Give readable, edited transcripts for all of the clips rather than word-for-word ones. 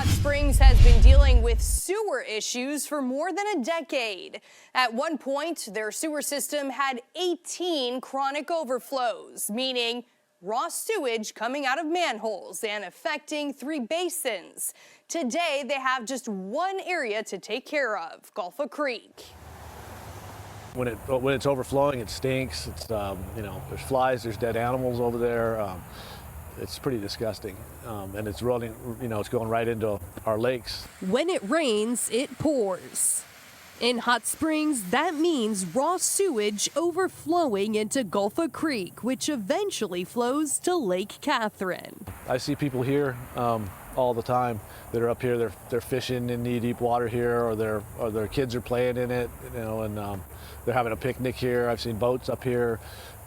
Hot Springs has been dealing with sewer issues for more than a decade. At one point, their sewer system had 18 chronic overflows, meaning raw sewage coming out of manholes and affecting 3 basins. Today, they have just one area to take care of, Gulpha Creek. When it's overflowing, it stinks. It's there's flies, there's dead animals over there. It's pretty disgusting, and it's rolling. It's going right into our lakes. When it rains, it pours. In Hot Springs, that means raw sewage overflowing into Gulpha Creek, which eventually flows to Lake Catherine. I see people here all the time that are up here. They're fishing in knee-deep water here, or their kids are playing in it. And they're having a picnic here. I've seen boats up here,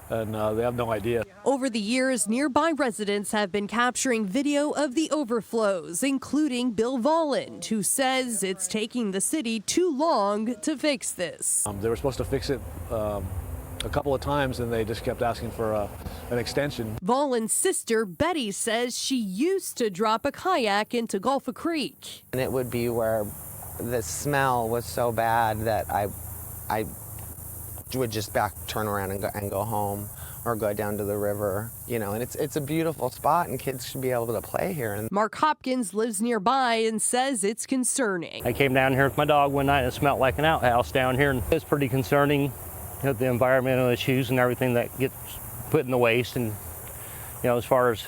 and they have no idea. Over the years, nearby residents have been capturing video of the overflows, including Bill Volland, who says it's taking the city too long to fix this. They were supposed to fix it a couple of times, and they just kept asking for an extension. Volland's sister, Betty, says she used to drop a kayak into Gulpha Creek. And it would be where the smell was so bad that I would just turn around and go home, or go down to the river, and it's a beautiful spot, and kids should be able to play here. And Mark Hopkins lives nearby and says it's concerning. I came down here with my dog one night and it smelled like an outhouse down here, and it's pretty concerning, the environmental issues and everything that gets put in the waste, and as far as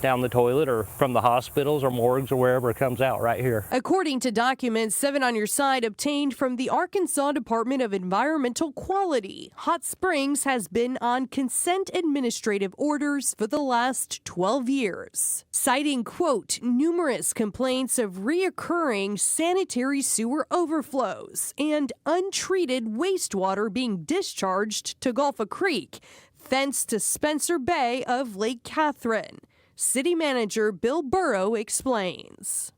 down the toilet or from the hospitals or morgues or wherever it comes out right here. According to documents 7 on your side obtained from the Arkansas Department of Environmental Quality, Hot Springs has been on consent administrative orders for the last 12 years, citing, quote, numerous complaints of reoccurring sanitary sewer overflows and untreated wastewater being discharged to Gulpha Creek, thence to Spencer Bay of Lake Catherine. City Manager Bill Burrow explains.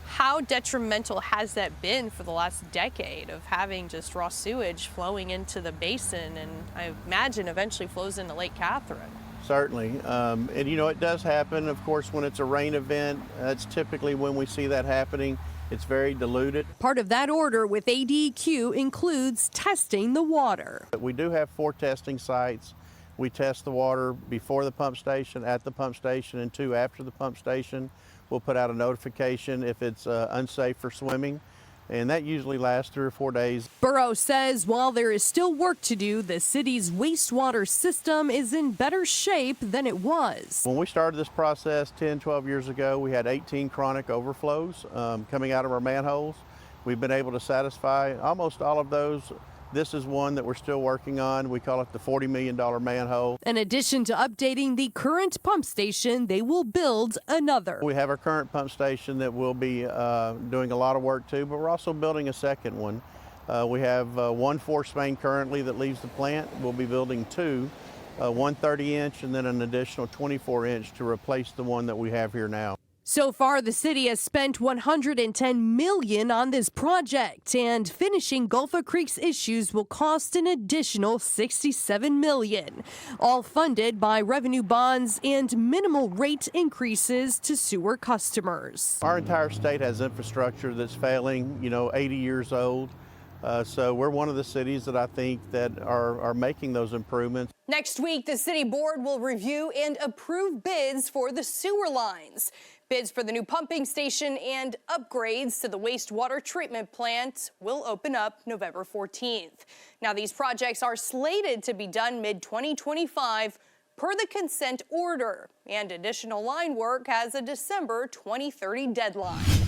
How detrimental has that been for the last decade of having just raw sewage flowing into the basin, and I imagine eventually flows into Lake Catherine? Certainly, and it does happen, of course, when it's a rain event. That's typically when we see that happening. It's very diluted. Part of that order with ADQ includes testing the water. We do have 4 testing sites. We test the water before the pump station, at the pump station, and 2 after the pump station. We'll put out a notification if it's unsafe for swimming, and that usually lasts 3 or 4 days. Burrow says while there is still work to do, the city's wastewater system is in better shape than it was. When we started this process 10, 12 years ago, we had 18 chronic overflows coming out of our manholes. We've been able to satisfy almost all of those. This is one that we're still working on. We call it the $40 million manhole. In addition to updating the current pump station, they will build another. We have our current pump station that we'll be doing a lot of work to, but we're also building a second one. We have one force main currently that leaves the plant. We'll be building 2, one 30-inch and then an additional 24-inch to replace the one that we have here now. So far, the city has spent $110 million on this project, and finishing Gulpha Creek's issues will cost an additional $67 million, all funded by revenue bonds and minimal rate increases to sewer customers. Our entire state has infrastructure that's failing, 80 years old. So we're one of the cities that I think that are making those improvements. Next week, the city board will review and approve bids for the sewer lines. Bids for the new pumping station and upgrades to the wastewater treatment plant will open up November 14th. Now, these projects are slated to be done mid-2025 per the consent order, and additional line work has a December 2030 deadline.